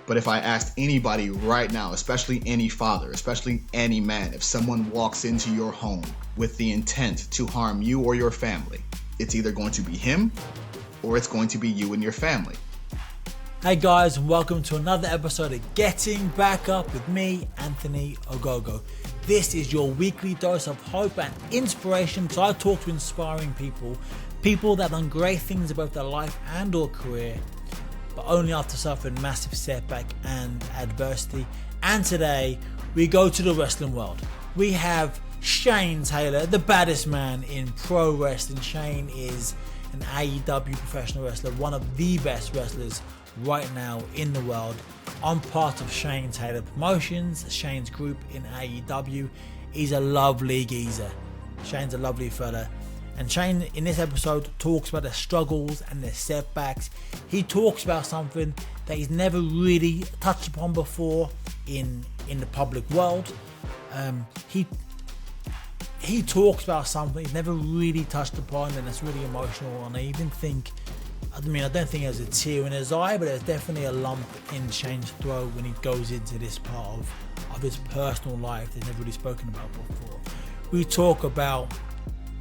But if I asked anybody right now, especially any father, especially any man, if someone walks into your home with the intent to harm you or your family, it's either going to be him or it's going to be you and your family. Hey guys, and welcome to another episode of Getting Back Up with me, Anthony Ogogo. This is your weekly dose of hope and inspiration. So I talk to inspiring people that have done great things about their life and or career, but only after suffering massive setback and adversity. And today we go to the wrestling world. We have Shane Taylor, the baddest man in pro wrestling. Shane is an AEW professional wrestler, one of the best wrestlers right now in the world. I'm part of Shane Taylor Promotions, Shane's group in AEW. He's a lovely geezer. Shane's a lovely fella. And Shane, in this episode, talks about the struggles and the setbacks. He talks about something that he's never really touched upon before in the public world. He talks about something he's never really touched upon, and it's really emotional. And I don't think there's a tear in his eye, but there's definitely a lump in Shane's throat when he goes into this part of his personal life that's never really spoken about before. We talk about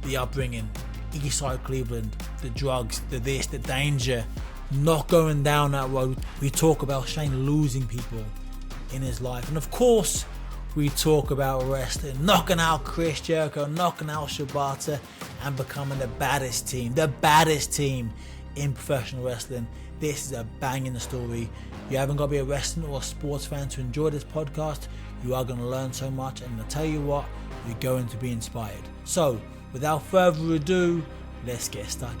the upbringing, Eastside Cleveland, the drugs, the this, the danger, not going down that road. We talk about Shane losing people in his life. And of course, we talk about wrestling, knocking out Chris Jericho, knocking out Shibata, and becoming the baddest team in professional wrestling. This is a banging story. You haven't got to be a wrestling or a sports fan to enjoy this podcast. You are going to learn so much, and I'll tell you what, you're going to be inspired. So, without further ado, let's get stuck in.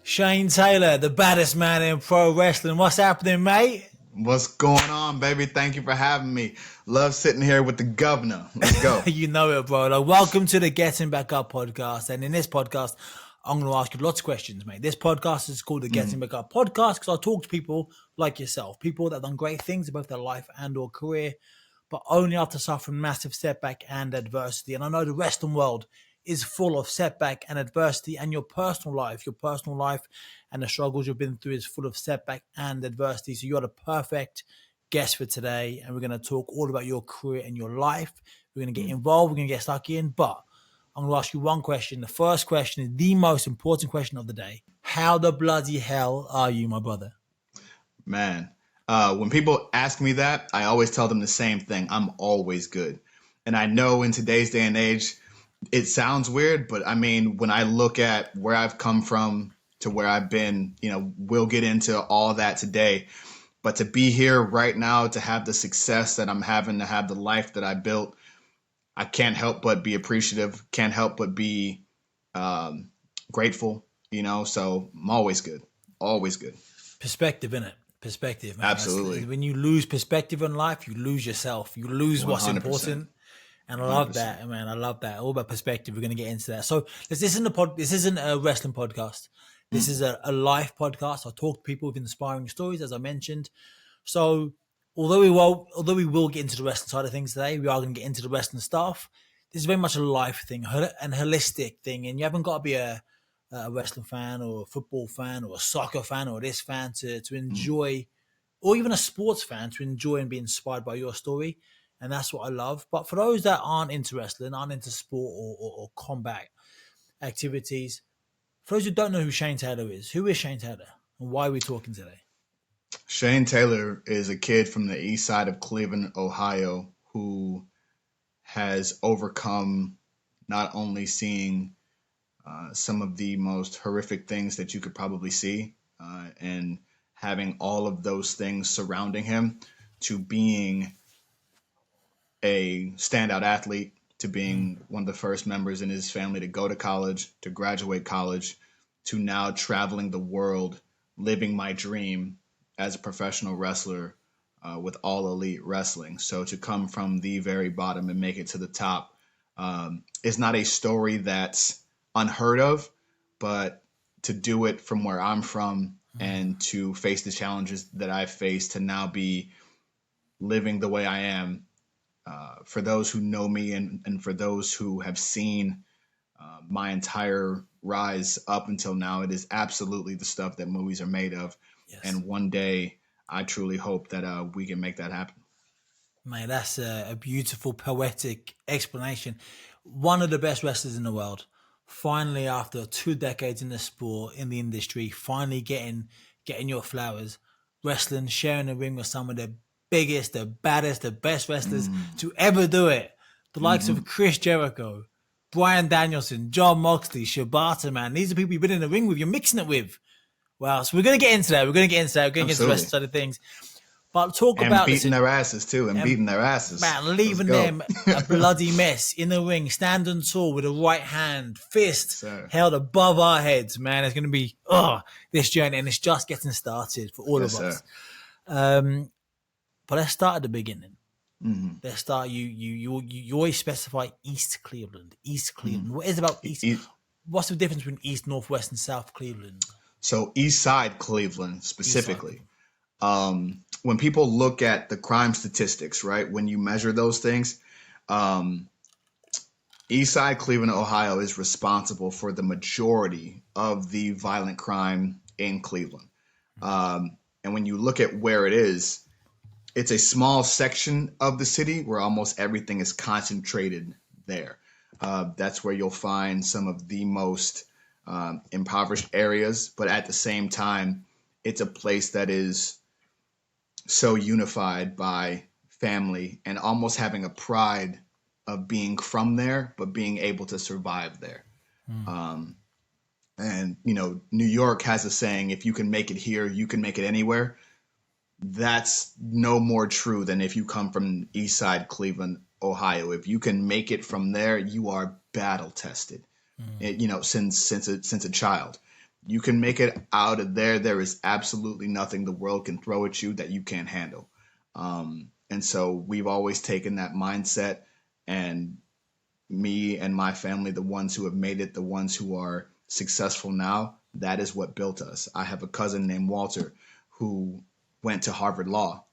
Shane Taylor, the baddest man in pro wrestling. What's happening, mate? What's going on, baby? Thank you for having me. Love sitting here with the governor. Let's go. You know it, bro. Welcome to the Getting Back Up podcast. And in this podcast, I'm going to ask you lots of questions, mate. This podcast is called the Getting Back Up podcast because I talk to people like yourself, people that have done great things about their life and or career, but only after suffering massive setback and adversity. And I know the wrestling world is full of setback and adversity, and your personal life and the struggles you've been through is full of setback and adversity. So you're the perfect guest for today, and we're going to talk all about your career and your life. We're going to get involved, we're going to get stuck in, but I'm going to ask you one question. The first question is the most important question of the day. How the bloody hell are you, my brother? Man, when people ask me that, I always tell them the same thing. I'm always good. And I know in today's day and age, it sounds weird, but I mean, when I look at where I've come from to where I've been, we'll get into all that today. But to be here right now, to have the success that I'm having, to have the life that I built, I can't help but be appreciative, can't help but be grateful, so I'm always good, always good. Perspective, innit? Perspective, man. Absolutely. When you lose perspective in life, you lose yourself. You lose 100%. What's important. And I love 100%. That, man. I love that. All about perspective. We're going to get into that. So this isn't a wrestling podcast. This is a life podcast. I talk to people with inspiring stories, as I mentioned. So although we will get into the wrestling side of things today, we are going to get into the wrestling stuff. This is very much a life thing, and holistic thing. And you haven't got to be a wrestling fan or a football fan or a soccer fan or this fan to enjoy, or even a sports fan to enjoy and be inspired by your story. And that's what I love. But for those that aren't into wrestling, aren't into sport or combat activities, for those who don't know who Shane Taylor is, who is Shane Taylor and why are we talking today? Shane Taylor is a kid from the east side of Cleveland, Ohio, who has overcome not only seeing some of the most horrific things that you could probably see and having all of those things surrounding him, to being a standout athlete, to being one of the first members in his family to go to college, to graduate college, to now traveling the world, living my dream as a professional wrestler with All Elite Wrestling. So to come from the very bottom and make it to the top is not a story that's unheard of, but to do it from where I'm from and to face the challenges that I've faced, to now be living the way I am, for those who know me and for those who have seen my entire rise up until now, it is absolutely the stuff that movies are made of. Yes. And one day, I truly hope that we can make that happen. Man, that's a beautiful, poetic explanation. One of the best wrestlers in the world. Finally, after 2 decades in the sport, in the industry, finally getting your flowers. Wrestling, sharing the ring with some of the biggest, the baddest, the best wrestlers Mm. to ever do it. The likes Hmm. of Chris Jericho, Bryan Danielson, John Moxley, Shibata, man. These are people you've been in the ring with. You're mixing it with. Wow. So we're going to get into that. We're going to get into that. We're going to get into the Absolutely. rest of the things. But talk And about, beating listen, their asses too, and and beating their asses. man, Let's leaving go. them a bloody mess in the ring, standing tall with a right hand, fist Sir. held above our heads, man. It's going to be, this journey, and it's just getting started for all Yes, of us. sir. But let's start at the beginning. Hmm. Let's start. You always specify East Cleveland. East Cleveland. Hmm. What is it about East? What's the difference between East, Northwest, and South Cleveland? So Eastside Cleveland East side. specifically. When people look at the crime statistics, right, when you measure those things, um, Eastside Cleveland, Ohio is responsible for the majority of the violent crime in Cleveland. And when you look at where it is, it's a small section of the city where almost everything is concentrated there. That's where you'll find some of the most impoverished areas, but at the same time, it's a place that is so unified by family and almost having a pride of being from there, but being able to survive there. And, New York has a saying, if you can make it here, you can make it anywhere. That's no more true than if you come from East Side Cleveland, Ohio. If you can make it from there, you are battle tested. Since a child, you can make it out of there. There is absolutely nothing the world can throw at you that you can't handle. And so we've always taken that mindset, and me and my family, the ones who have made it, the ones who are successful now, that is what built us. I have a cousin named Walter who went to Harvard Law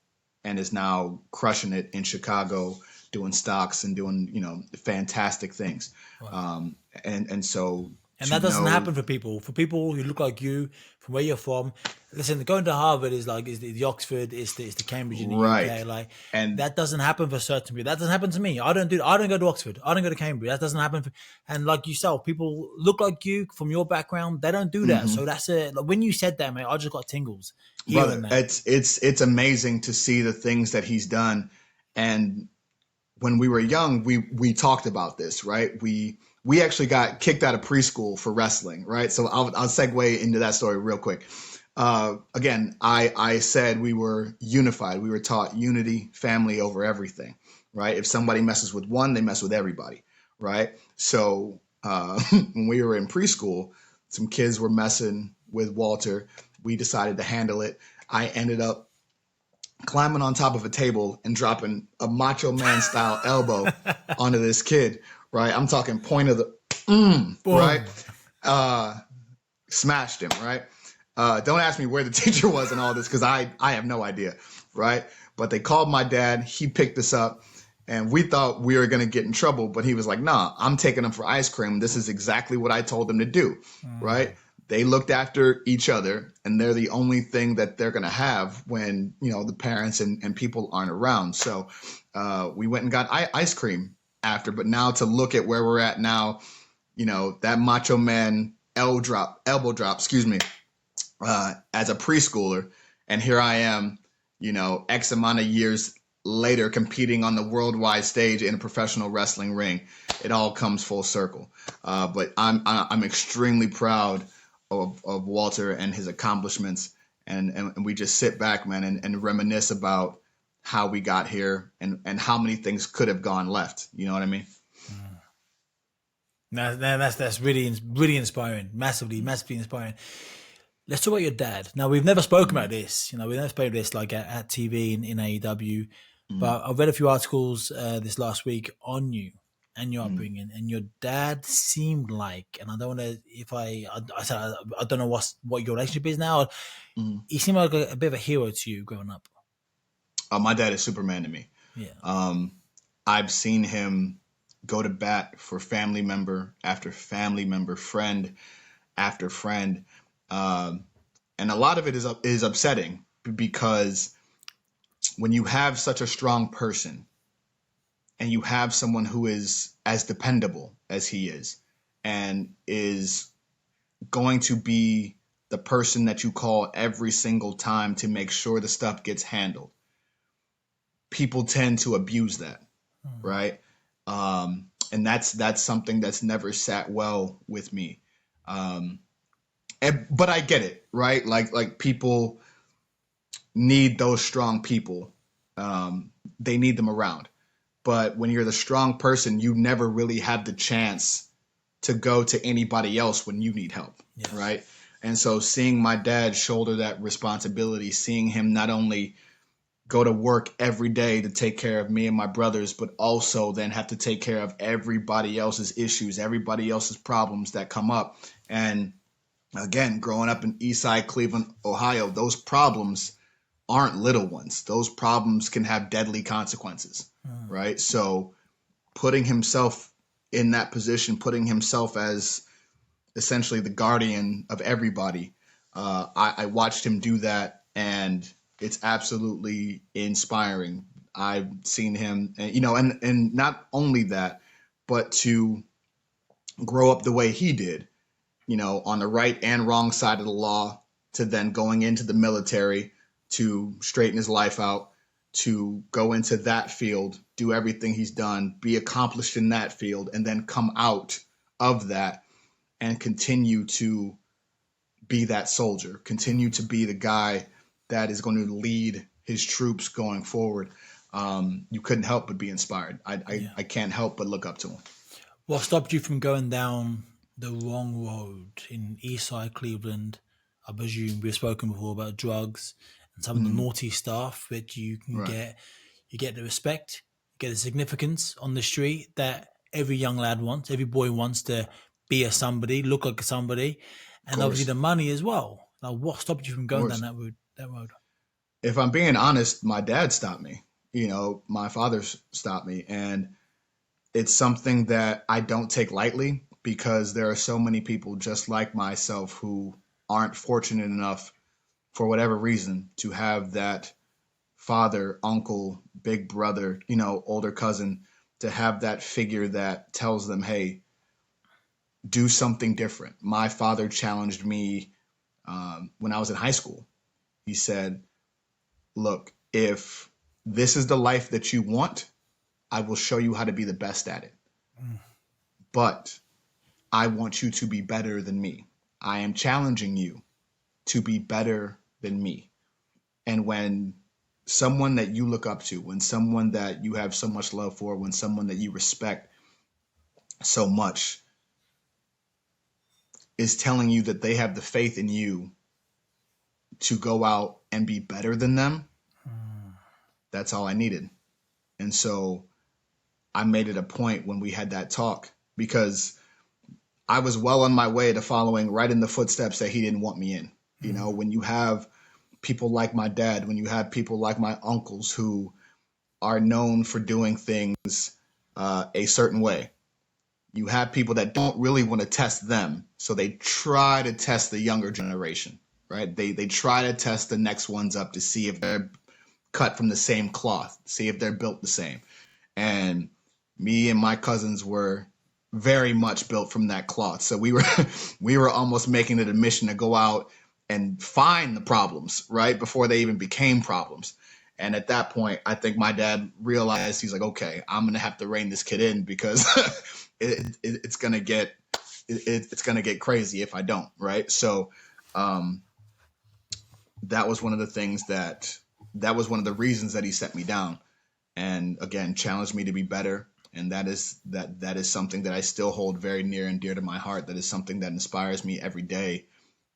and is now crushing it in Chicago, doing stocks and doing, fantastic things. And so And to that doesn't know, happen for people. For people who look like you, from where you're from. Listen, going to Harvard is like is the Oxford, is the Cambridge in the right. UK. Like And that doesn't happen for certain people. That doesn't happen to me. I don't go to Oxford. I don't go to Cambridge. That doesn't happen. And like yourself, people look like you from your background. They don't do that. So that's it. Like when you said that, man, I just got tingles hearing brother, that. it's amazing to see the things that he's done. And when we were young, we talked about this, right? We actually got kicked out of preschool for wrestling, right? So I'll segue into that story real quick. Again, I said we were unified. We were taught unity, family over everything, right? If somebody messes with one, they mess with everybody, right? So when we were in preschool, some kids were messing with Walter. We decided to handle it. I ended up climbing on top of a table and dropping a Macho Man style elbow onto this kid, right? I'm talking point of the, right? Smashed him, right? Don't ask me where the teacher was and all this because I have no idea, right? But they called my dad. He picked us up, and we thought we were going to get in trouble. But he was like, nah, I'm taking him for ice cream. This is exactly what I told them to do, right? They looked after each other, and they're the only thing that they're going to have when, the parents and people aren't around. So we went and got ice cream after. But now to look at where we're at now, that Macho Man elbow drop, excuse me, as a preschooler. And here I am, X amount of years later competing on the worldwide stage in a professional wrestling ring. It all comes full circle. But I'm extremely proud of Walter and his accomplishments. And we just sit back, man, and reminisce about how we got here and how many things could have gone left. You know what I mean? That's really inspiring. Massively inspiring. Let's talk about your dad. Now, we've never spoken about this. We've never spoken about this like at TV in AEW. But I've read a few articles this last week on you and your upbringing. And your dad seemed like, and I don't want to, I don't know what your relationship is now. He seemed like a bit of a hero to you growing up. My dad is Superman to me. Yeah. I've seen him go to bat for family member after family member, friend after friend. Um, and a lot of it is upsetting because when you have such a strong person and you have someone who is as dependable as he is and is going to be the person that you call every single time to make sure the stuff gets handled, people tend to abuse that, right? And that's something that's never sat well with me. Um, but I get it, right? Like people need those strong people. They need them around. But when you're the strong person, you never really have the chance to go to anybody else when you need help, Yes. right? And so seeing my dad shoulder that responsibility, seeing him not only go to work every day to take care of me and my brothers, but also then have to take care of everybody else's issues, everybody else's problems that come up. And again, growing up in Eastside Cleveland, Ohio, those problems aren't little ones. Those problems can have deadly consequences, right? So putting himself in that position, putting himself as essentially the guardian of everybody, I watched him do that, and it's absolutely inspiring. I've seen him, and and not only that, but to grow up the way he did, on the right and wrong side of the law, to then going into the military to straighten his life out, to go into that field, do everything he's done, be accomplished in that field, and then come out of that and continue to be that soldier, continue to be the guy that is going to lead his troops going forward. You couldn't help but be inspired. I can't help but look up to him. What stopped you from going down the wrong road in Eastside Cleveland? I presume we've spoken before about drugs and some of the naughty stuff that you can Right. get. You get the respect, you get the significance on the street that every young lad wants. Every boy wants to be a somebody, look like a somebody, and obviously the money as well. Like, what stopped you from going down that road? If I'm being honest, my dad stopped me. My father stopped me, and it's something that I don't take lightly because there are so many people just like myself who aren't fortunate enough, for whatever reason, to have that father, uncle, big brother, older cousin, to have that figure that tells them, hey, do something different. My father challenged me when I was in high school. He said, look, if this is the life that you want, I will show you how to be the best at it. But I want you to be better than me. I am challenging you to be better than me. And when someone that you look up to, when someone that you have so much love for, when someone that you respect so much is telling you that they have the faith in you to go out and be better than them, that's all I needed. And so I made it a point when we had that talk, because I was well on my way to following right in the footsteps that he didn't want me in. When you have people like my dad, when you have people like my uncles who are known for doing things a certain way, you have people that don't really want to test them. So they try to test the younger generation, right? They try to test the next ones up to see if they're cut from the same cloth, see if they're built the same. And me and my cousins were very much built from that cloth. So we were almost making it a mission to go out and find the problems, right, before they even became problems. And at that point, I think my dad realized, he's like, okay, I'm going to have to rein this kid in because it's going to get crazy if I don't. Right. So that was one of the things that was one of the reasons that he set me down, and again, challenged me to be better. And that is something that I still hold very near and dear to my heart. That is something that inspires me every day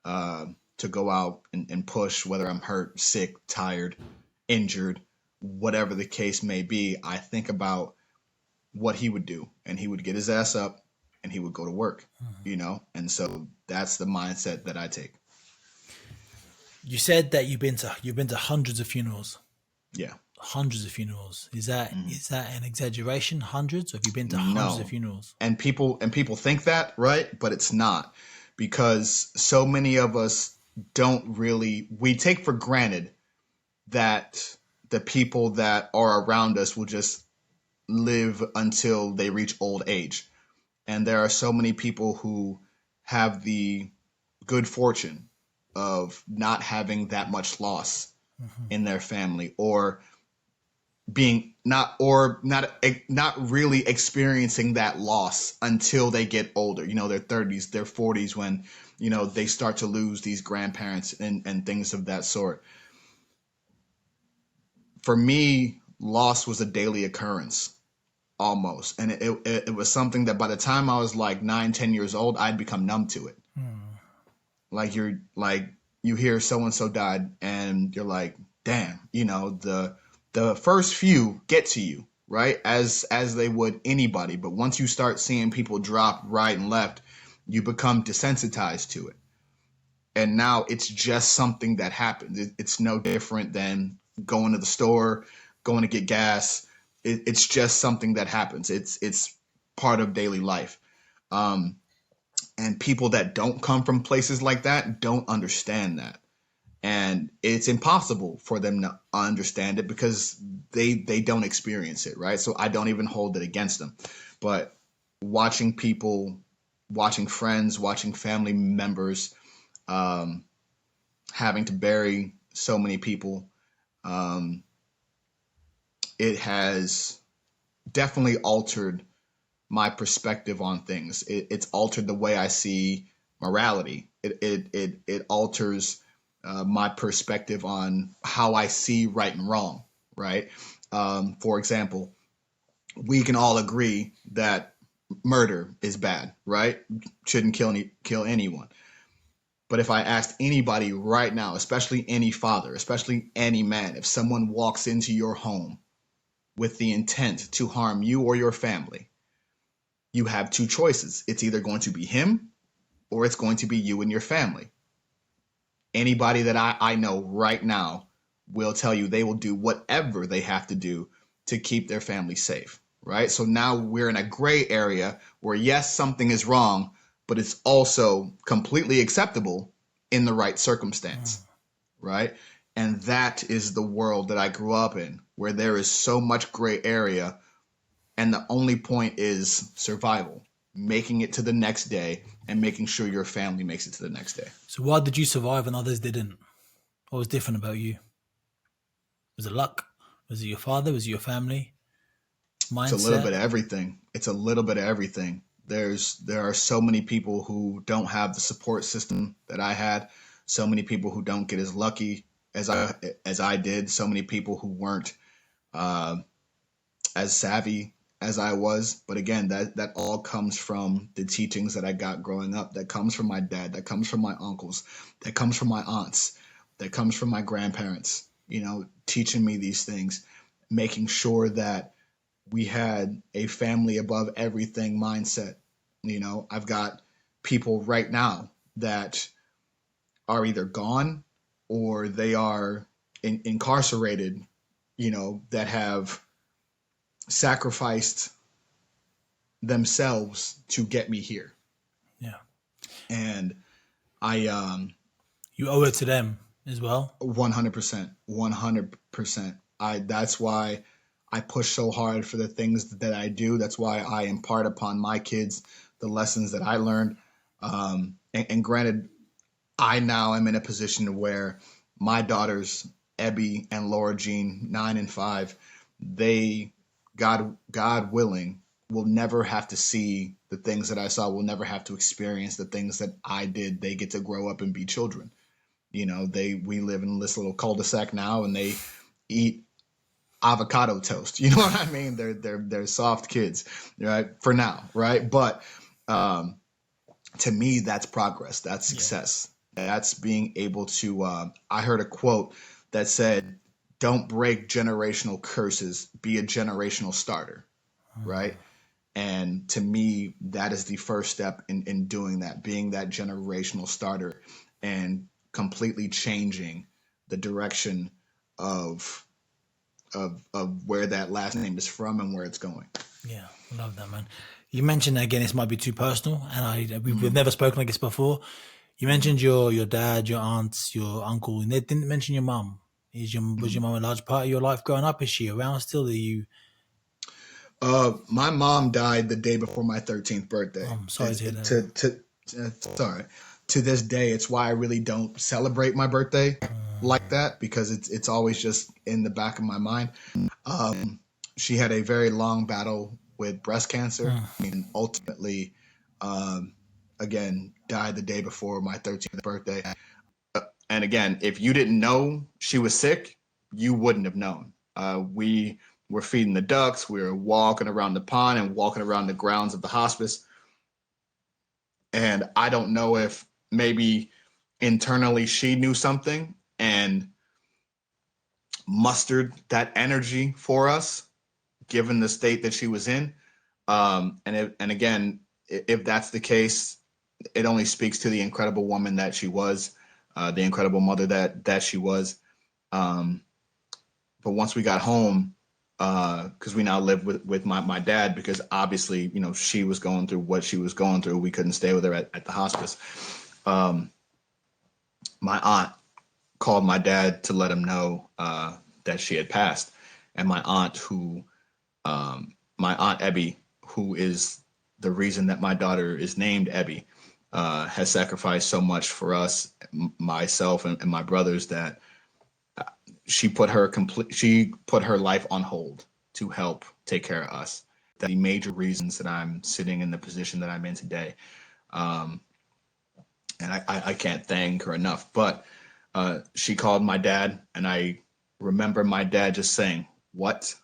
to go out and push, whether I'm hurt, sick, tired, injured, whatever the case may be. I think about what he would do, and he would get his ass up and he would go to work, and so that's the mindset that I take. You said that you've been to hundreds of funerals. Yeah. hundreds of funerals. Is that Mhm. is that an exaggeration? Hundreds? Or have you been to hundreds of No. funerals? And people think that, right? But it's not, because so many of us don't really, we take for granted that the people that are around us will just live until they reach old age. And there are so many people who have the good fortune of not having that much loss Hmm. in their family, or being not, or not really experiencing that loss until they get older, their 30s, their 40s, when they start to lose these grandparents and things of that sort. For me, loss was a daily occurrence, almost. And it was something that by the time I was like 9, 10 years old, I'd become numb to it. Hmm. Like, you hear so and so died, and you're like, damn, the first few get to you, right? As they would anybody. But once you start seeing people drop right and left, you become desensitized to it. And now it's just something that happens. It's no different than going to the store, going to get gas. It's just something that happens. It's part of daily life. Um, and people that don't come from places like that don't understand that, and it's impossible for them to understand it because they don't experience it, right? So I don't even hold it against them. But watching people, watching friends, watching family members, um, having to bury so many people, um, it has definitely altered my perspective on things. It's altered the way I see morality. It alters my perspective on how I see right and wrong. Right. For example, we can all agree that murder is bad. Right. Shouldn't kill anyone. But if I asked anybody right now, especially any father, especially any man, if someone walks into your home with the intent to harm you or your family, you have two choices. It's either going to be him, or it's going to be you and your family. Anybody that I know right now will tell you they will do whatever they have to do to keep their family safe, right? So now we're in a gray area where, yes, something is wrong, but it's also completely acceptable in the right circumstance, right? And that is the world that I grew up in, where there is so much gray area, and the only point is survival, making it to the next day and making sure your family makes it to the next day. So why did you survive and others didn't? What was different about you? Was it luck? Was it your father? Was it your family? It's a little Mindset? bit of everything. It's a little bit of everything. There are so many people who don't have the support system that I had. So many people who don't get as lucky as I did. So many people who weren't uh, as savvy as I was. But again, that all comes from the teachings that I got growing up. That comes from my dad. That comes from my uncles. That comes from my aunts. That comes from my grandparents. Teaching me these things, making sure that we had a family above everything mindset. I've got people right now that are either gone or they are incarcerated, that have sacrificed themselves to get me here. Yeah. And I You owe it to them as well. 100%, 100%. That's why I push so hard for the things that I do. That's why I impart upon my kids the lessons that I learned. And granted, I now am in a position where my daughters, Ebby and Laura Jean, 9 and 5, they, God willing, will never have to see the things that I saw. Will never have to experience the things that I did. They get to grow up and be children. We live in this little cul-de-sac now, and they eat avocado toast. You know what I mean? They're soft kids, right? For now, right? But um, to me, that's progress. That's Yeah. success. That's being able to. I heard a quote that said, "Don't break generational curses. Be a generational starter." Right? And to me, that is the first step in doing that, being that generational starter and completely changing the direction of of where that last name is from and where it's going. Yeah, I love that, man. You mentioned again, this might be too personal, and we've Mm, never spoken like this before. You mm. mentioned your dad, your aunts, your uncle, and they didn't mention your mum. Was your Mm. mum a large part of your life growing up? Is she around still? Are you? My mom died the day before my 13th birthday. I'm sorry It's to hear that, man. sorry. To this day, it's why I really don't celebrate my birthday like that, because it's always just in the back of my mind. Um, she had a very long battle with breast cancer and ultimately, um, again, died the day before my 13th birthday. And again, if you didn't know she was sick, you wouldn't have known. We were feeding the ducks, we were walking around the pond and walking around the grounds of the hospice. And I don't know if maybe internally she knew something and mustered that energy for us, given the state that she was in. And again, if that's the case, it only speaks to the incredible woman that she was, the incredible mother that she was. Um, but once we got home, because we now live with my dad, because obviously, she was going through what she was going through. We couldn't stay with her at the hospice. Um, my aunt called my dad to let him know that she had passed. And my aunt Ebby, who is the reason that my daughter is named Ebby, has sacrificed so much for us, myself and my brothers, that she put her life on hold to help take care of us. That the major reasons that I'm sitting in the position that I'm in today. Um, and I can't thank her enough. But she called my dad, and I remember my dad just saying, "What?"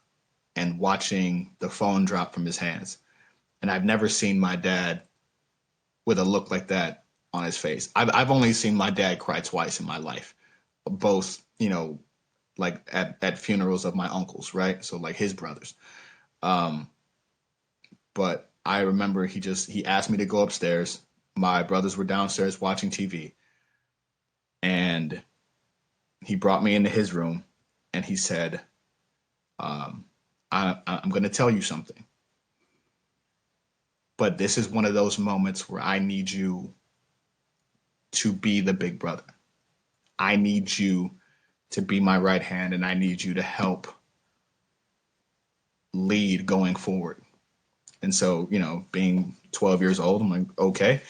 and watching the phone drop from his hands. And I've never seen my dad with a look like that on his face. I've only seen my dad cry twice in my life, both, like at funerals of my uncles, right? So like his brothers. Um, but I remember he asked me to go upstairs. My brothers were downstairs watching TV, and he brought me into his room, and he said, um, I'm going to tell you something, but this is one of those moments where I need you to be the big brother. I need you to be my right hand, and I need you to help lead going forward. And so, being 12 years old, I'm like, okay,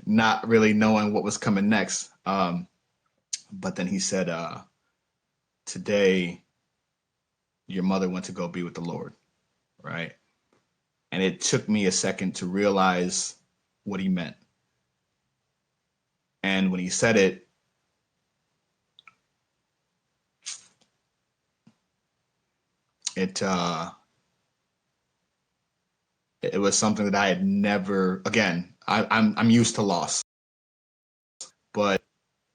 not really knowing what was coming next. But then he said, today your mother went to go be with the Lord, right? And it took me a second to realize what he meant. And when he said it, it it was something that I had never. Again, I'm used to loss, but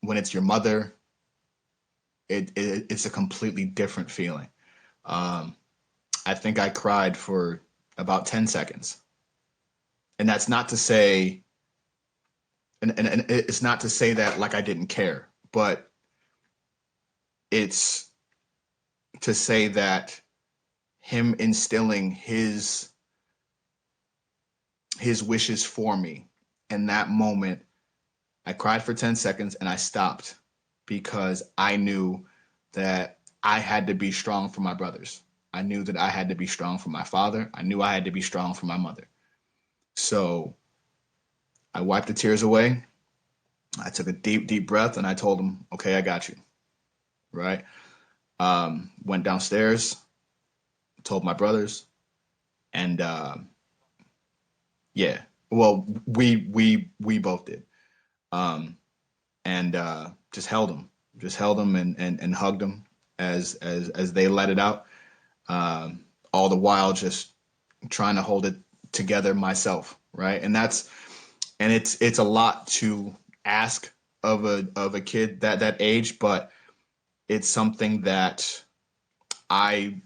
when it's your mother, it's a completely different feeling. Um, I think I cried for about 10 seconds, and that's not to say, and it's not to say that like I didn't care, but it's to say that him instilling his wishes for me in that moment, I cried for 10 seconds and I stopped because I knew that I had to be strong for my brothers. I knew that I had to be strong for my father. I knew I had to be strong for my mother. So I wiped the tears away. I took a deep, deep breath and I told him, okay, I got you. Right. Went downstairs, told my brothers, and yeah, well, we both did. Um, and just held them and hugged them as they let it out. All the while just trying to hold it together myself, right? And it's a lot to ask of a kid that age, but it's something that I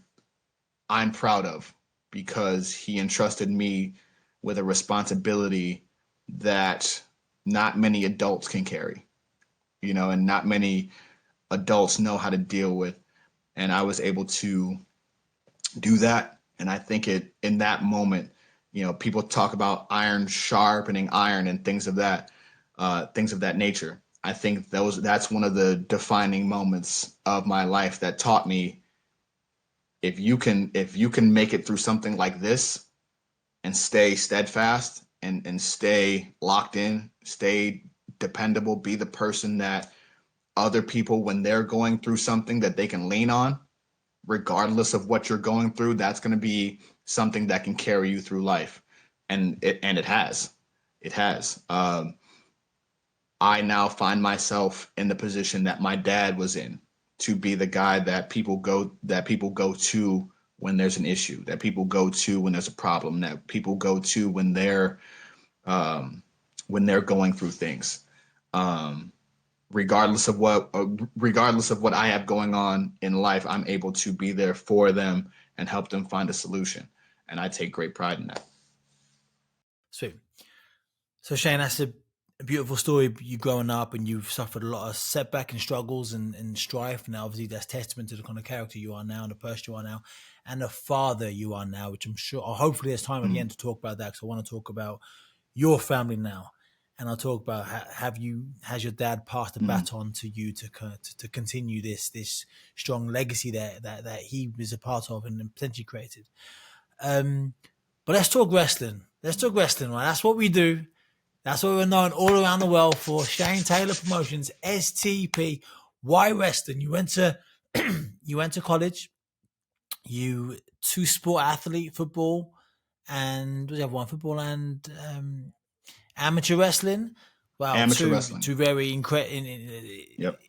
I'm proud of because he entrusted me with a responsibility that not many adults can carry, and not many adults know how to deal with. and I was able to do that. And I think it in that moment, people talk about iron sharpening iron and things of that nature. I think that's one of the defining moments of my life that taught me if you can make it through something like this and stay steadfast and stay locked in, stay dependable, be the person that other people when they're going through something that they can lean on, regardless of what you're going through, that's going to be something that can carry you through life. And it has. It has. I now find myself in the position that my dad was in, to be the guy that people go to when there's an issue, that people go to when there's a problem, that people go to um, when they're going through things. Um, regardless of what I have going on in life, I'm able to be there for them and help them find a solution. And I take great pride in that. Sweet. So Shane, that's a beautiful story. You growing up and you've suffered a lot of setback and struggles and strife. And obviously that's testament to the kind of character you are now and the person you are now and the father you are now, which I'm sure, or hopefully there's time at the Mm, end to talk about that. Because I want to talk about your family now. And I'll talk about has your dad passed the mm, baton to you to continue this strong legacy that he was a part of and potentially created. Um, but let's talk wrestling. Let's talk wrestling, right? That's what we do. That's what we're known all around the world for. Shane Taylor Promotions, STP. Why wrestling? You went to you went to college. You two sport athlete, football, and we have one football and amateur wrestling. Wow, amateur two wrestling. very Yep.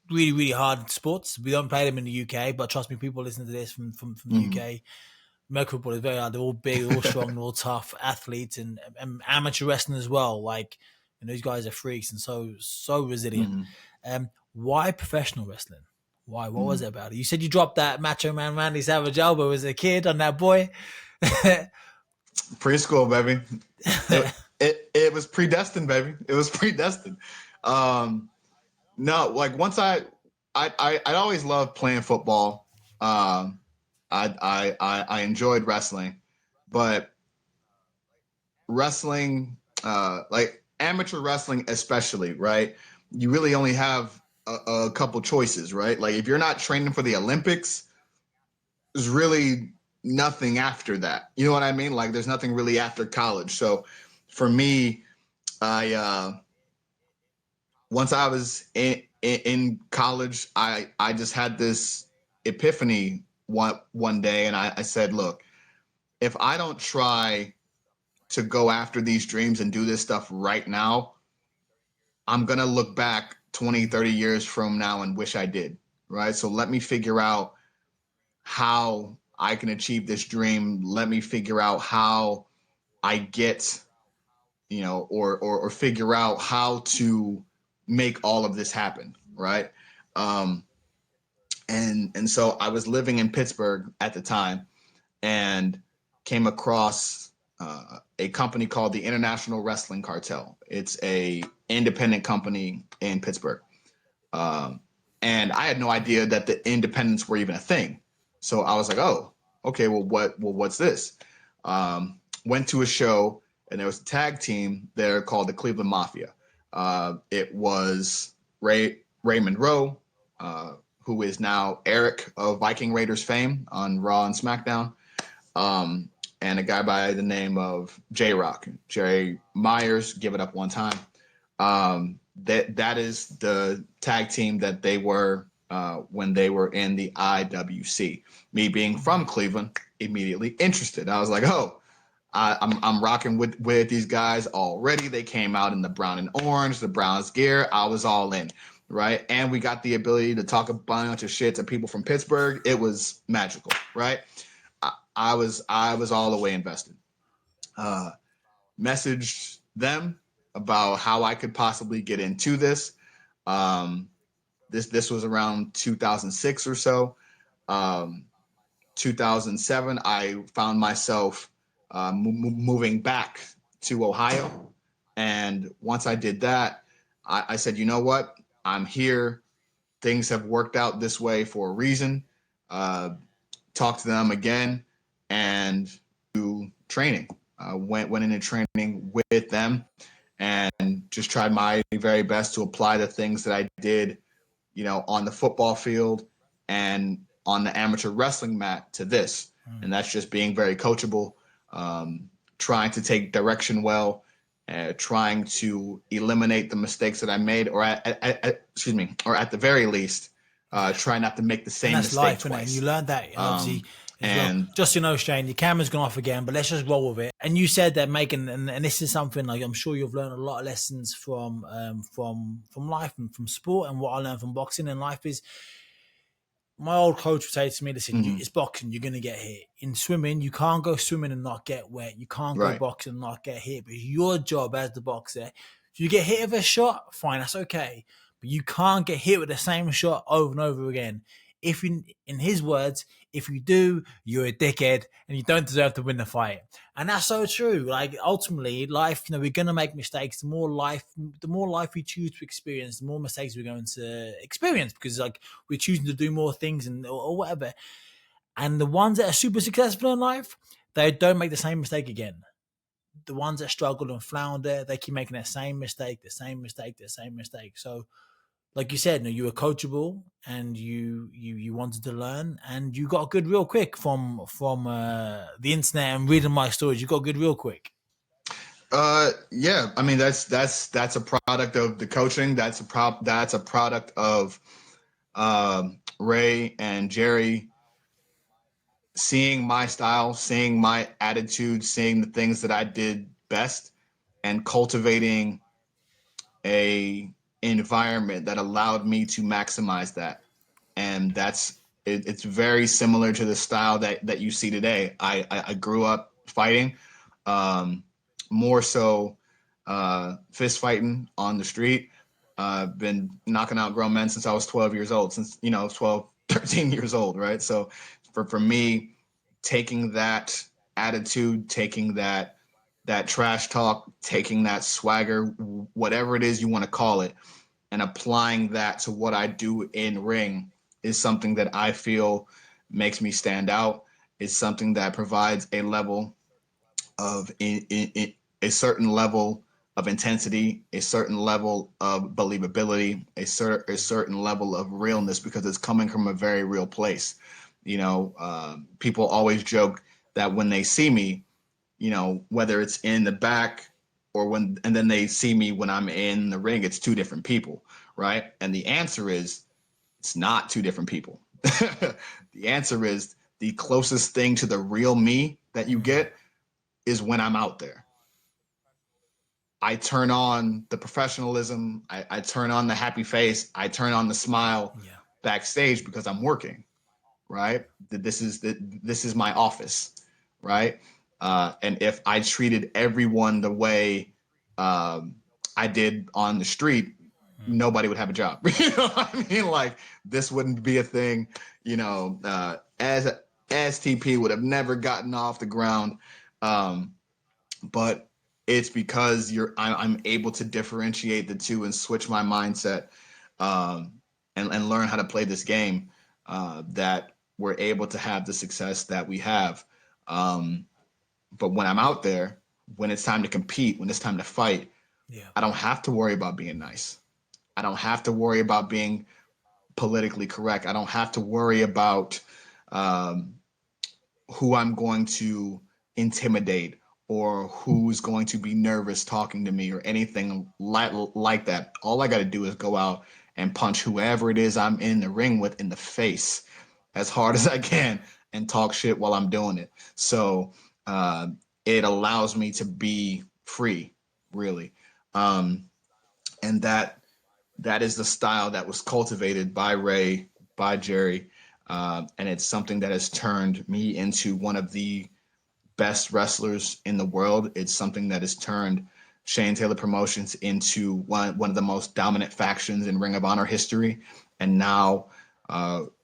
really hard sports. We don't play them in the UK, but trust me, people listening to this from the Hmm. UK. American football is very hard. They're all big, they're all strong, they're all tough athletes, and amateur wrestling as well. Like, these guys are freaks and so resilient. Hmm. Why professional wrestling? Why? What was Hmm. it about it? You said you dropped that Macho Man Randy Savage elbow as a kid on that boy. Preschool, baby. It was predestined, baby. It was predestined. Um, no, like once I always loved playing football. I enjoyed wrestling, but wrestling, like amateur wrestling especially, right? You really only have a couple choices, right? Like if you're not training for the Olympics, there's really nothing after that. You know what I mean? Like there's nothing really after college. So for me, I once I was in college, I just had this epiphany one day, and I said, look, if I don't try to go after these dreams and do this stuff right now, I'm going to look back 20, 30 years from now and wish I did. Right. So let me figure out how I can achieve this dream. Let me figure out how I get, or figure out how to make all of this happen. Right. Um, and so I was living in Pittsburgh at the time and came across a company called the International Wrestling Cartel. It's a independent company in Pittsburgh, um, and I had no idea that the independents were even a thing. So I was like, oh, okay, what's this? Went to a show, and there was a tag team there called the Cleveland Mafia. It was Raymond Rowe, who is now Eric of Viking Raiders fame on Raw and SmackDown, um, and a guy by the name of J Rock, Jerry Myers. Give it up one time. That is the tag team that they were when they were in the IWC. Me being from Cleveland, immediately interested. I was like, oh, I'm rocking with these guys already. They came out in the brown and orange, the Browns gear. I was all in, right? And we got the ability to talk a bunch of shit to people from Pittsburgh. It was magical, right? I was all the way invested. Uh, Messaged them about how I could possibly get into this. Um, this was around 2006 or so. Um, 2007, I found myself moving back to Ohio. And once I did that, I said, you know what? I'm here. Things have worked out this way for a reason. uh, talked to them again and to training. Went into training with them and just tried my very best to apply the things that I did, on the football field and on the amateur wrestling mat to this. And that's just being very coachable, trying to take direction well, trying to eliminate the mistakes that I made, or excuse me, or at the very least, try not to make the And same that's mistake life, isn't it? And you twice. learned that obviously as well. And Just Shane, your camera's gone off again, but let's just roll with it. And you said that making, and this is something like I'm sure you've learned a lot of lessons from life and from sport. And what I learned from boxing in life is my old coach would say to me, listen, mhm, it's boxing, you're going to get hit. In swimming, you can't go swimming and not get wet. You can't go right, boxing and not get hit. But your job as the boxer, if you get hit with a shot, fine, that's okay. But you can't get hit with the same shot over and over again. If in his words, if you do, you're a dickhead and you don't deserve to win the fight. And that's so true. Like ultimately, life, we're gonna make mistakes. The more life we choose to experience, the more mistakes we're going to experience because like we're choosing to do more things and or whatever. And the ones that are super successful in life, they don't make the same mistake again. The ones that struggle and flounder, they keep making that same mistake, the same mistake, the same mistake. So like you said, you were coachable and you wanted to learn and you got good real quick from the internet and reading my stories. You got good real quick. yeah. I mean, that's a product of the coaching. That's a product of Ray and Jerry seeing my style, seeing my attitude, seeing the things that I did best, and cultivating a environment that allowed me to maximize that. And it's very similar to the style that you see today. I grew up fighting, more so fist fighting on the street. Been knocking out grown men since I was 12 years old, since 12, 13 years old, right? So for me, taking that attitude, taking that trash talk, taking that swagger, whatever it is you want to call it, and applying that to what I do in ring is something that I feel makes me stand out. It's something that provides a level of a certain level of intensity, a certain level of believability, a certain level of realness because it's coming from a very real place. People always joke that when they see me, whether it's in the back and then they see me when I'm in the ring, it's two different people, right? And the answer is it's not two different people. The answer is the closest thing to the real me that you get is when I'm out there. I turn on the professionalism, I turn on the happy face, I turn on the smile Yeah. backstage because I'm working, right? This is my office, right? And if I treated everyone the way I did on the street, nobody would have a job. You know what I mean? Like this wouldn't be a thing. As TP would have never gotten off the ground. But it's because I'm able to differentiate the two and switch my mindset, and learn how to play this game, that we're able to have the success that we have. But when I'm out there, when it's time to compete, when it's time to fight, Yeah. I don't have to worry about being nice. I don't have to worry about being politically correct. I don't have to worry about um, who I'm going to intimidate or who's going to be nervous talking to me or anything like that. All I got to do is go out and punch whoever it is I'm in the ring with in the face as hard as I can and talk shit while I'm doing it. So uh, it allows me to be free, really. Um, and that is the style that was cultivated by Ray, by Jerry, and it's something that has turned me into one of the best wrestlers in the world. It's something that has turned Shane Taylor Promotions into one of the most dominant factions in Ring of Honor history, and now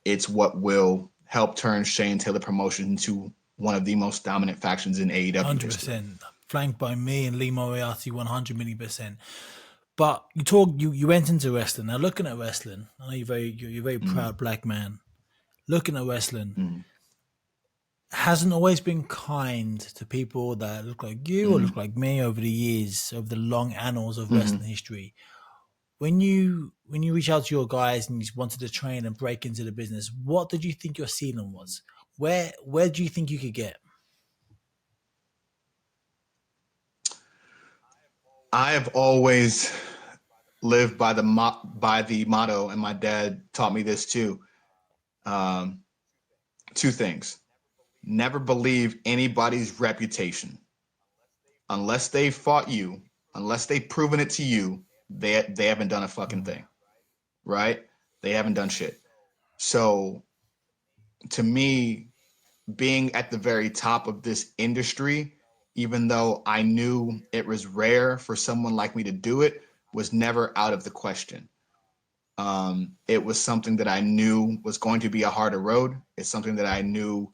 it's what will help turn Shane Taylor Promotions into one of the most dominant factions in AEW history. 100%. Flanked by me and Lee Moriarty 100 million%. But you went into wrestling. Now looking at wrestling, I know you're a very Mm-hmm. proud black man. looking at wrestling, Mm, hasn't always been kind to people that look like you or look mm, like me over the years, over the long annals of mm. wrestling history. When you reach out to your guys and you wanted to train and break into the business, what did you think your ceiling was? Where do you think you could get? I have always lived by by the motto, and my dad taught me this too. Um, Two things: never believe anybody's reputation unless they fought you, unless they've proven it to you. They haven't done a fucking Mm, thing, right? They haven't done shit. So to me, being at the very top of this industry, even though I knew it was rare for someone like me to do it, was never out of the question. It was something that I knew was going to be a harder road. It's something that I knew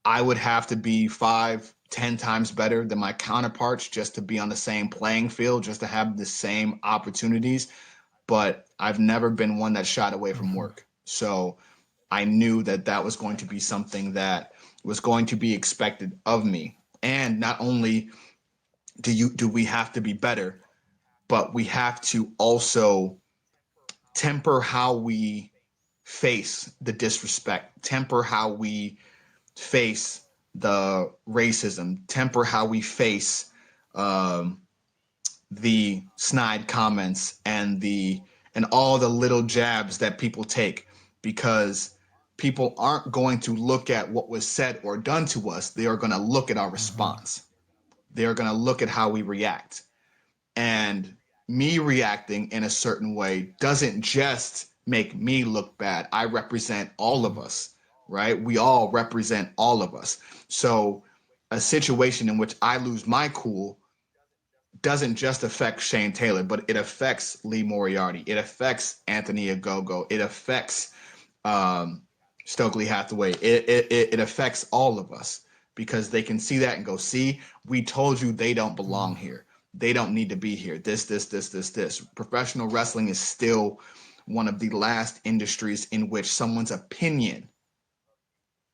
I would have to be 5, 10 times better than my counterparts just to be on the same playing field, just to have the same opportunities. But I've never been one that shied away from mhm, work. So I knew that that was going to be something that was going to be expected of me. And not only do we have to be better, but we have to also temper how we face the disrespect, temper how we face the racism, temper how we face um, the snide comments and all the little jabs that people take, because people aren't going to look at what was said or done to us. They are going to look at our mhm, response. They are going to look at how we react. And me reacting in a certain way doesn't just make me look bad. I represent all of mhm. us, right? We all represent all of us. So a situation in which I lose my cool doesn't just affect Shane Taylor, but it affects Lee Moriarty. It affects Anthony Ogogo. It affects um, Stokely Hathaway. It affects all of us because they can see that and go, see, we told you they don't belong here. They don't need to be here. This. Professional wrestling is still one of the last industries in which someone's opinion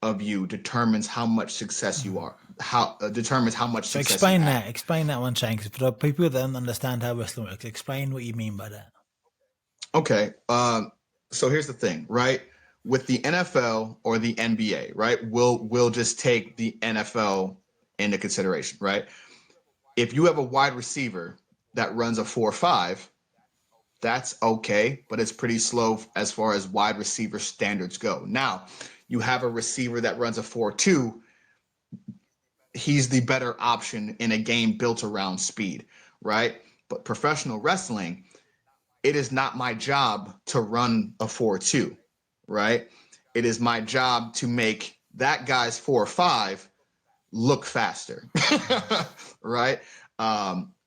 of you determines how much success you are, how determines how much So success you have. explain that one, Shane, 'cause for the people that don't understand how wrestling works, explain what you mean by that. Okay. So here's the thing, right? With the NFL or the NBA, right? We'll just take the NFL into consideration, right? If you have a wide receiver that runs a 4.5, that's okay, but it's pretty slow as far as wide receiver standards go. Now, you have a receiver that runs a 4.2, he's the better option in a game built around speed, right? But professional wrestling, it is not my job to run a 4.2, right? It is my job to make that guy's 4.5 look faster, right?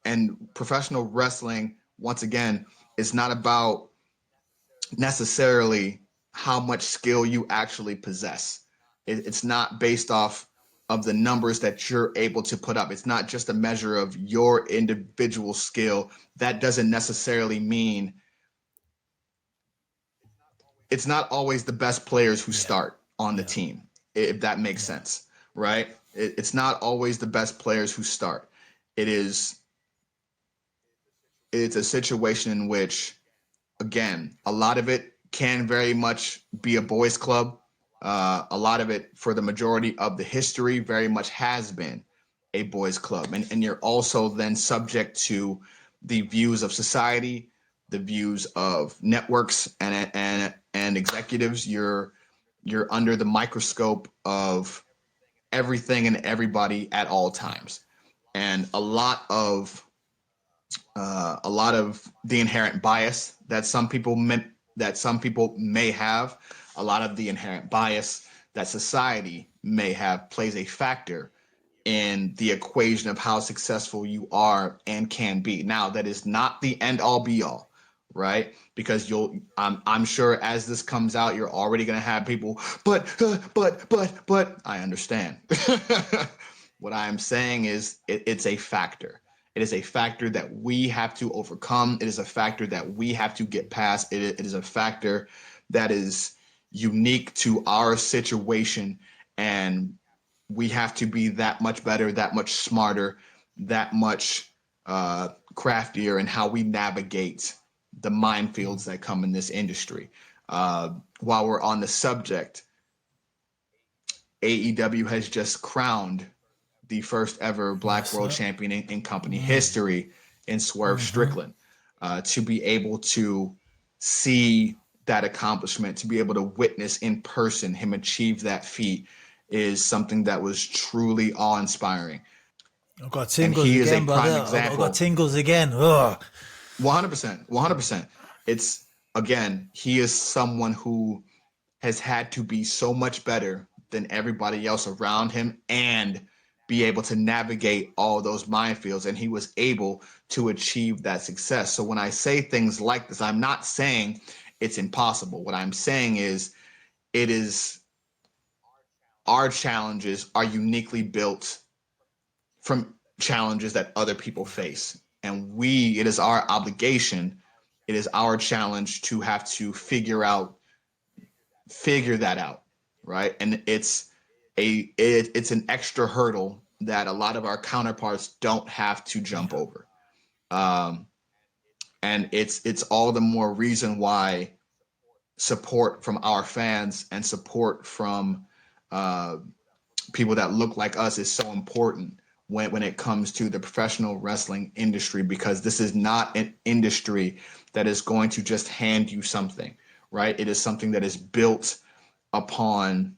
And professional wrestling, once again, is not about necessarily how much skill you actually possess. It's not based off of the numbers that you're able to put up. It's not just a measure of your individual skill. That doesn't necessarily mean it's not always the best players who Yeah, start on the yeah, team, if that makes yeah, sense, right? It's not always the best players who start. It is it's a situation in which, again, a lot of it can very much be a boys club. A lot of it, for the majority of the history, very much has been a boys club, and you're also then subject to the views of society, the views of networks and executives. You're under the microscope of everything and everybody at all yeah. times, and a lot of the inherent bias that some people may have, a lot of the inherent bias that society may have plays a factor in the equation of how successful you are and can be. Now, that is not the end all be all, right? Because I'm sure as this comes out, you're already going to have people, but I understand. What I am saying is it's a factor. It is a factor that we have to overcome. It is a factor that we have to get past. It is a factor that is unique to our situation, and we have to be that much better, that much smarter, that much craftier in how we navigate the minefields that come in this industry. While we're on the subject, AEW has just crowned the first ever Black Yes, World sir. Champion in company history in Swerve Strickland. To be able to see that accomplishment, to be able to witness in person him achieve that feat, is something that was truly awe inspiring. I've got And tingles he is a again, prime brother. I've got example. tingles again. Ugh. 100%. 100%. It's, again, he is someone who has had to be so much better than everybody else around him and be able to navigate all those minefields. And he was able to achieve that success. So when I say things like this, I'm not saying it's impossible. What I'm saying is it is, our challenges are uniquely built from challenges that other people face. And it is our obligation, it is our challenge to have to figure that out, right? And it's an extra hurdle that a lot of our counterparts don't have to jump over. Um, and it's all the more reason why support from our fans and support from uh, people that look like us is so important when it comes to the professional wrestling industry, because this is not an industry that is going to just hand you something, right? It is something that is built upon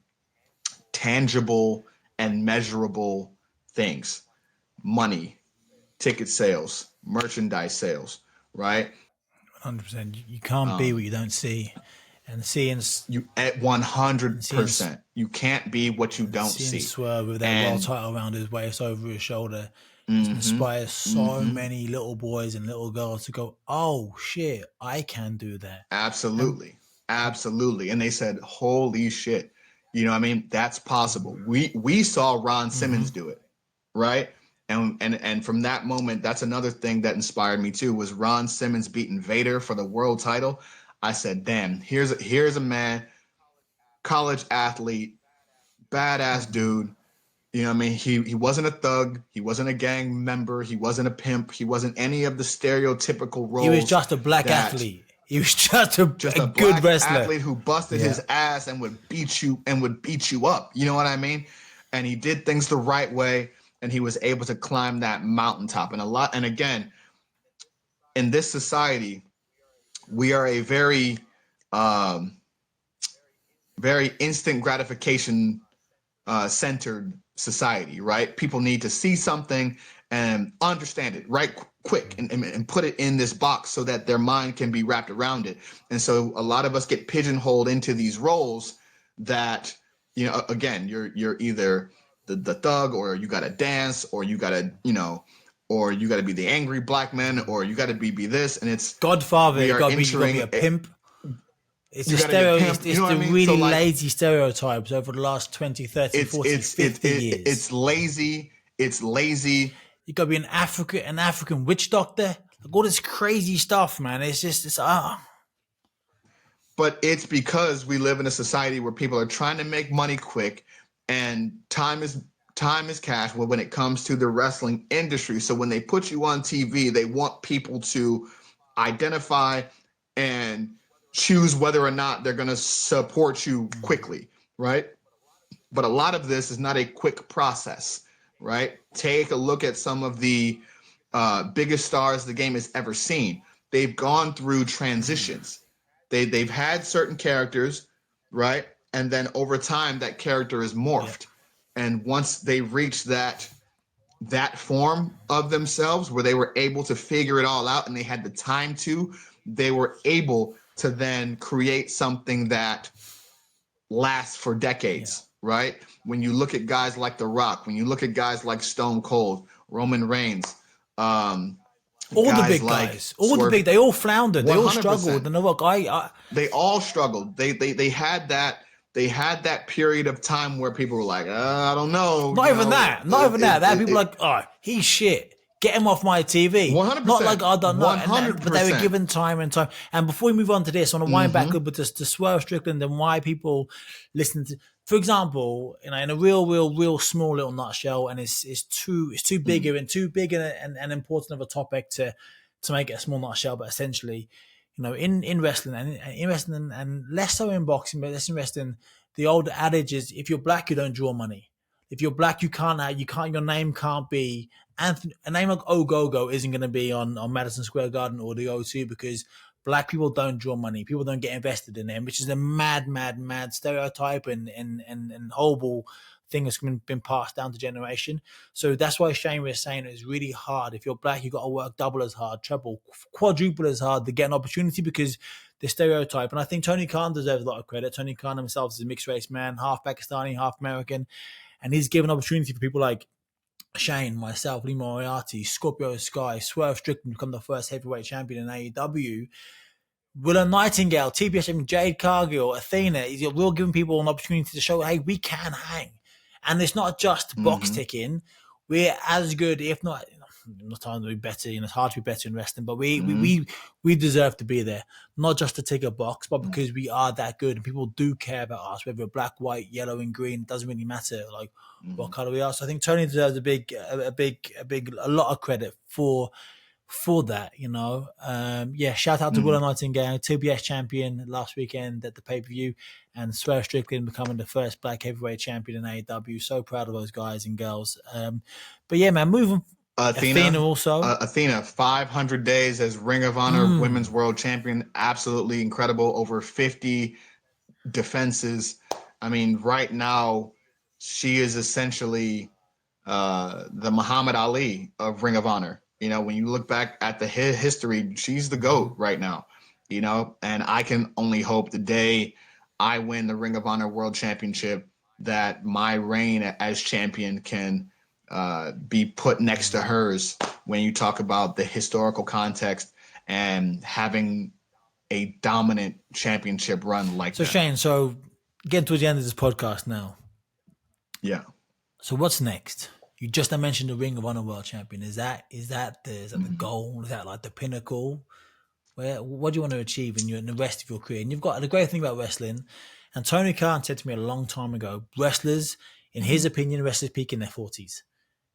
tangible and measurable things: money, ticket sales, merchandise sales, right? 100%. You can't be what Um, you don't see. And seeing, you at and seeing, 100%, you can't be what you and don't seeing see. Swerve with that world And title around his waist over his shoulder just mm-hmm, inspires so mm-hmm, many little boys and little girls to go, oh shit, I can do that. And absolutely, absolutely. And they said, "Holy shit!" You know, what I mean, that's possible. We saw Ron Simmons do it, right? And from that moment, that's another thing that inspired me too, was Ron Simmons beating Vader for the world title. I said, "Damn, here's a man, college athlete, badass dude. You know what I mean? He wasn't a thug. He wasn't a gang member. He wasn't a pimp. He wasn't any of the stereotypical he was roles just a black that athlete. He was just just a a good black wrestler. athlete who busted Yeah. his ass and would beat you up. You know what I mean? And he did things the right way, and he was able to climb that mountaintop. And again, in this society, we are a um, very instant gratification centered society, right? People need to see something and understand it right quick, and put it in this box so that their mind can be wrapped around it. And so a lot of us get pigeonholed into these roles that, you know, again, you're either the thug, or you got to dance, or you got to, you know, or you got to be the angry black man, or you got to be this. And it's, Godfather, we are you got to be a entering it, pimp. It's you a got to be a stereo. pimp, you It's know what the I mean? So really like, lazy stereotypes over the last 20, 30, it's 40, it's it, 50 it years. it's lazy, it's lazy. You got to be an African witch doctor. Like all this crazy stuff, man. It's just, But it's because we live in a society where people are trying to make money quick, and time is cash. Well, when it comes to the wrestling industry, so when they put you on TV, they want people to identify and choose whether or not they're going to support you quickly, right? But a lot of this is not a quick process, right? Take a look at some of the biggest stars the game has ever seen. They've gone through transitions. They've had certain characters, right? And then over time, that character is yeah, morphed. And once they reach that form of themselves where they were able to figure it all out and they had the time to, they were able to then create something that lasts for yeah. decades, right? When you look at guys like The Rock, when you look at guys like Stone Cold, Roman Reigns, um, All the guys big like guys, Swerve, they all floundered. They all struggled. 100%. And look, They all struggled. They had that period of time where people were like, I don't know, not you even know, that. Not even that. That people it like, oh, he's shit. Get him off my TV. Not like 100%. I don't know. But they were 100%. given time and time. And before we move on to this, I want to wind back a little bit to Swerve Strickland and why people listen to. For example, in a real small little nutshell, and it's too big and important of a topic to make it a small nutshell. But essentially, in wrestling and less so in boxing, but less in wrestling, the old adage is if you're black, you don't draw money. If you're black, your name can't be Anthony. A name like Ogogo isn't going to be on Madison Square Garden or the O2 because black people don't draw money. People don't get invested in them, which is a mad stereotype and horrible thing that's been passed down to generation. So that's why Shane was saying it's really hard. If you're black, you got to work double as hard, treble, quadruple as hard to get an opportunity because the stereotype. And I think Tony Khan deserves a lot of credit. Tony Khan himself is a mixed race man, half Pakistani, half American. And he's given opportunity for people like Shane, myself, Lee Moriarty, Scorpio Sky, Swerve Strickland become the first heavyweight champion in AEW. Willow Nightingale, TBS champion Jade Cargill, Athena. We're giving people an opportunity to show, hey, we can hang. And it's not just box ticking. We're as good, if not, I'm not trying to be better. It's hard to be better in wrestling, but we deserve to be there. Not just to tick a box, but because we are that good and people do care about us, whether we're black, white, yellow, and green. It doesn't really matter like what color we are. So I think Tony deserves a lot of credit for that, shout out to Willow Nightingale, TBS champion last weekend at the pay-per-view, and Swerve Strickland becoming the first black heavyweight champion in AEW. So proud of those guys and girls. But yeah, man, moving. Athena also. Athena, 500 days as Ring of Honor Women's World Champion. Absolutely incredible. Over 50 defenses. I mean, right now, she is essentially the Muhammad Ali of Ring of Honor. When you look back at the history, she's the GOAT right now, and I can only hope the day I win the Ring of Honor World Championship that my reign as champion can be put next to hers when you talk about the historical context and having a dominant championship run like that. So Shane, getting towards the end of this podcast now. Yeah. So what's next? You just mentioned the Ring of Honor World Champion. Is that the goal? Is that like the pinnacle? What do you want to achieve in the rest of your career? And you've got the great thing about wrestling. And Tony Khan said to me a long time ago, wrestlers, in his opinion, wrestlers peak in their 40s.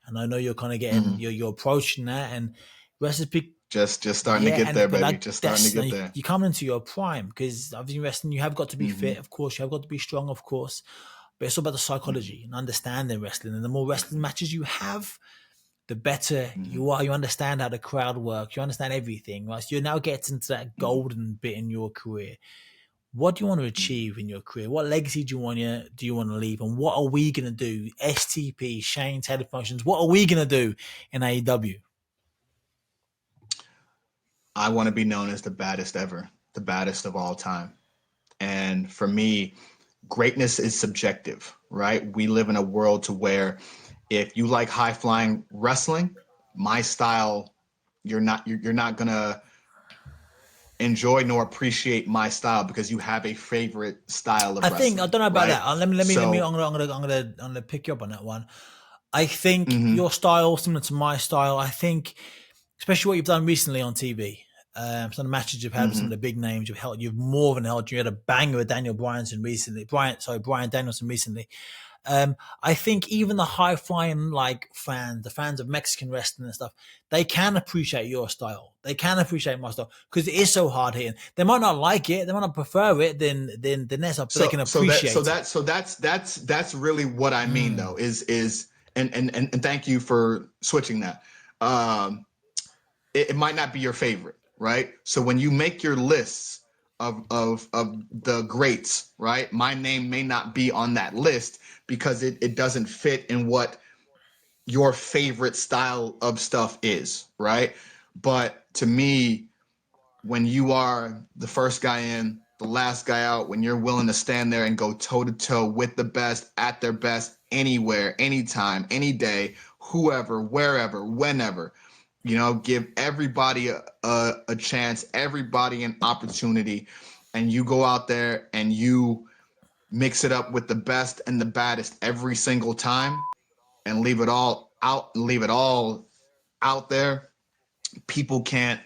And I know you're kind of getting you're approaching that, and wrestlers peak. Just starting to get there, baby. Just starting to get there. You're coming into your prime because obviously wrestling, you have got to be fit, of course. You have got to be strong, of course. But it's all about the psychology and understanding wrestling. And the more wrestling matches you have, the better you are. You understand how the crowd works. You understand everything, right? So you're now getting to that golden bit in your career. What do you want to achieve in your career? What legacy do you want to leave? And what are we going to do? STP, Shane Taylor Functions. What are we going to do in AEW? I want to be known as the baddest ever, the baddest of all time. And for me, greatness is subjective, right? We live in a world to where if you like high flying wrestling, my style, you're not going to enjoy nor appreciate my style because you have a favorite style of wrestling. I don't know about right? that. Let me. I'm gonna pick you up on that one. I think your style similar to my style. I think, especially what you've done recently on TV. Some of the matches you've had with some of the big names you've more than held. You had a banger with Brian Danielson recently. I think even the high flying the fans of Mexican wrestling and stuff, they can appreciate your style. They can appreciate my style because it is so hard hitting. They might not like it, they might not prefer it than this, but they can appreciate it. So that's really what I mean though, is and thank you for switching that. It might not be your favorite, right? So when you make your lists of the greats, right? My name may not be on that list because it doesn't fit in what your favorite style of stuff is, right? But to me, when you are the first guy in, the last guy out, when you're willing to stand there and go toe to toe with the best at their best anywhere, anytime, any day, whoever, wherever, whenever, give everybody a chance, everybody an opportunity, and you go out there and you mix it up with the best and the baddest every single time and leave it all out, leave it all out there, people can't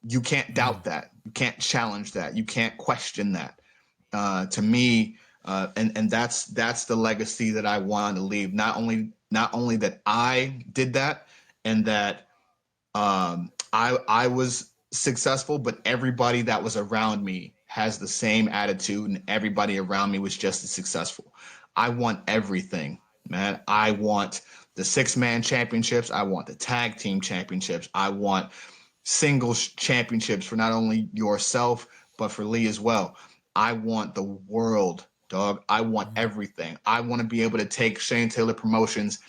you can't doubt that. You can't challenge that. You can't question that. To me, and that's the legacy that I want to leave. Not only that I did that and that I was successful, but everybody that was around me has the same attitude, and everybody around me was just as successful. I want everything, man. I want the six-man championships. I want the tag team championships. I want singles championships for not only yourself but for Lee as well. I want the world, dog. I want everything. I want to be able to take Shane Taylor Promotions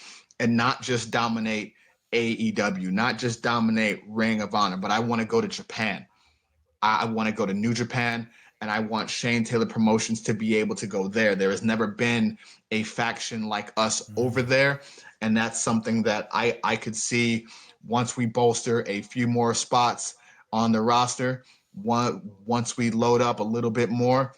and not just dominate AEW, not just dominate Ring of Honor, but I want to go to Japan. I want to go to New Japan, and I want Shane Taylor Promotions to be able to go there. There has never been a faction like us over there, and that's something that I could see once we bolster a few more spots on the roster. Once we load up a little bit more,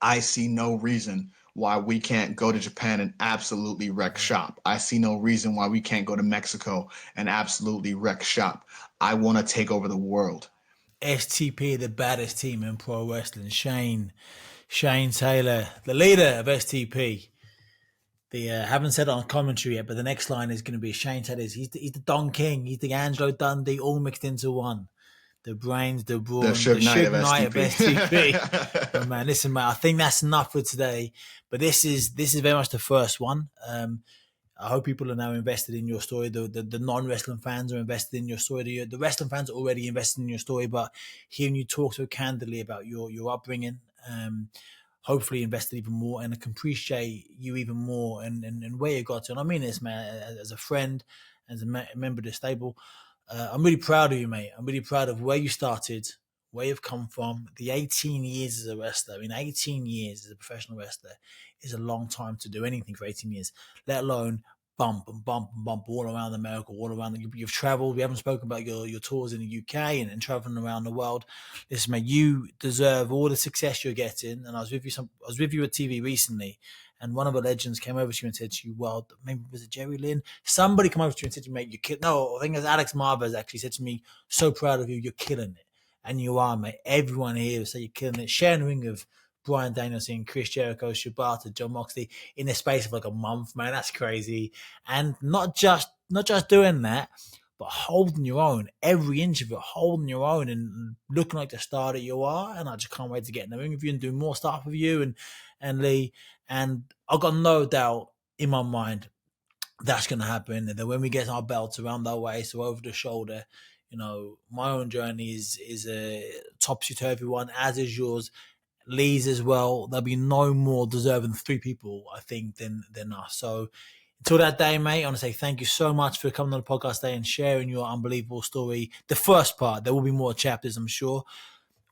I see no reason why we can't go to Japan and absolutely wreck shop. I see no reason why we can't go to Mexico and absolutely wreck shop. I want to take over the world. STP, the baddest team in pro wrestling. Shane Taylor, the leader of STP. The haven't said it on commentary yet, but the next line is going to be Shane Taylor. He's the Don King. He's the Angelo Dundee, all mixed into one. The brains, the The brawn, the Suge Knight Suge of Knight of STP. STP. But man, listen, man, I think that's enough for today. But this is very much the first one. I hope people are now invested in your story. The non-wrestling fans are invested in your story. The wrestling fans are already invested in your story, but hearing you talk so candidly about your upbringing, hopefully invested even more, and I can appreciate you even more and where you got to. And I mean this, man, as a friend, as a member of the stable. I'm really proud of you, mate. I'm really proud of where you started, where you've come from, the 18 years as a wrestler. I mean, 18 years as a professional wrestler is a long time to do anything for 18 years, let alone bump and bump and bump all around America, all around. You've traveled. We haven't spoken about your tours in the UK and traveling around the world. Listen, mate, you deserve all the success you're getting. And I was with you at TV recently, and one of the legends came over to you and said to you, well, maybe was it Jerry Lynn? Somebody come over to you and said to you, mate, you kid. No, I think it was Alex Marvez actually said to me, so proud of you, you're killing it. And you are, mate. Everyone here will say you're killing it. Sharing the ring of Bryan Danielson, Chris Jericho, Shibata, John Moxley in the space of like a month, man. That's crazy. And not just doing that, but holding your own, every inch of it, holding your own and looking like the star that you are. And I just can't wait to get in the ring with you and do more stuff with you and Lee. And I've got no doubt in my mind that's going to happen. And then when we get our belts around our waist or over the shoulder, you know, my own journey is a topsy-turvy one, as is yours. Lee's as well. There'll be no more deserving three people, I think, than us. So until that day, mate, I want to say thank you so much for coming on the podcast today and sharing your unbelievable story. The first part, there will be more chapters, I'm sure.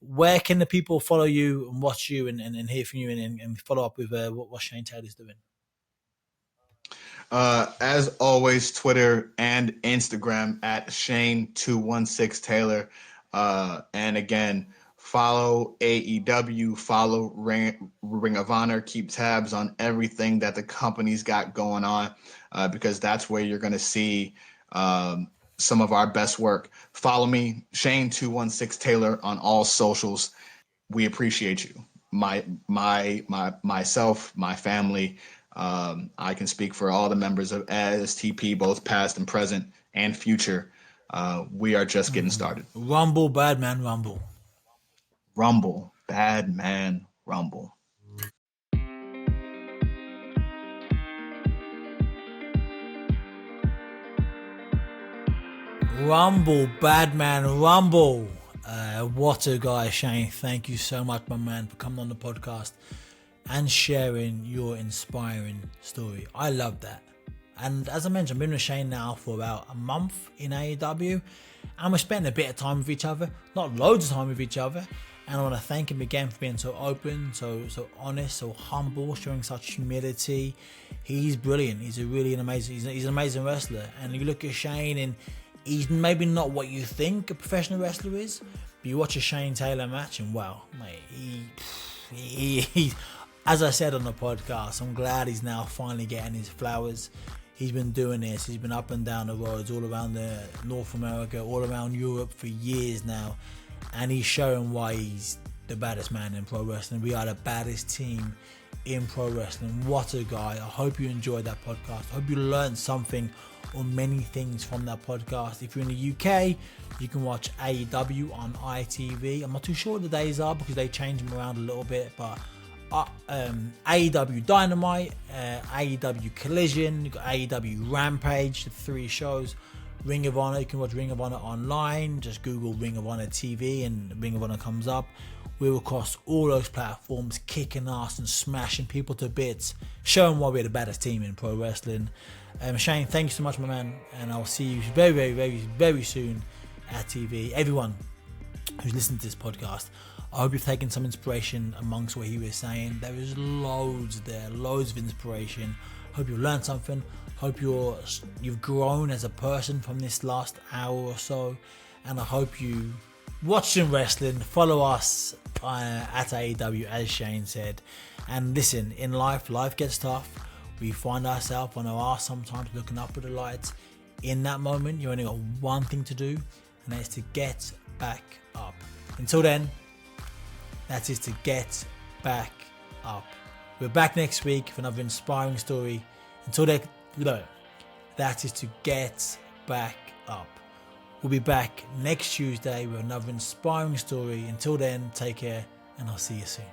Where can the people follow you and watch you and hear from you and follow up with what Shane Taylor's doing? As always, Twitter and Instagram at Shane216Taylor. And again, follow AEW, follow Ring of Honor, keep tabs on everything that the company's got going on, because that's where you're going to see some of our best work. Follow me, Shane216Taylor, on all socials. We appreciate you. Myself, my family. I can speak for all the members of STP, both past and present and future. We are just getting started. Rumble, bad man, rumble. Rumble, bad man, rumble. Rumble, bad man, rumble. What a guy, Shane. Thank you so much, my man, for coming on the podcast and sharing your inspiring story. I love that. And as I mentioned, I've been with Shane now for about a month in AEW, and we're spending a bit of time with each other, not loads of time with each other. And I want to thank him again for being so open, so honest, so humble, showing such humility. He's brilliant. He's an amazing wrestler. And you look at Shane, and he's maybe not what you think a professional wrestler is, but you watch a Shane Taylor match, and wow, mate, he as I said on the podcast, I'm glad he's now finally getting his flowers. He's been doing this. He's been up and down the roads, all around the North America, all around Europe for years now, and he's showing why he's the baddest man in pro wrestling. We are the baddest team in pro wrestling. What a guy. I hope you enjoyed that podcast. I hope you learned something or many things from that podcast. If you're in the UK, you can watch AEW on ITV. I'm not too sure what the days are because they change them around a little bit, but AEW Dynamite, AEW Collision, you've got AEW Rampage, the 3 shows. Ring of Honor, you can watch Ring of Honor online. Just Google Ring of Honor TV and Ring of Honor comes up. We're across all those platforms, kicking ass and smashing people to bits, showing why we're the baddest team in pro wrestling. Shane, thank you so much, my man, and I'll see you very, very, very, very soon at TV. Everyone who's listening to this podcast, I hope you've taken some inspiration amongst what he was saying. There is loads there, loads of inspiration. Hope you've learned something. Hope you've grown as a person from this last hour or so, and I hope you watch some wrestling. Follow us at AEW, as Shane said. And listen, in life gets tough. We find ourselves on our ass sometimes, looking up at the lights. In that moment, you only got one thing to do, and that is to get back up. Until then, that is to get back up. We're back next week for another inspiring story. Until then, that is to get back up. We'll be back next Tuesday with another inspiring story. Until then, take care, and I'll see you soon.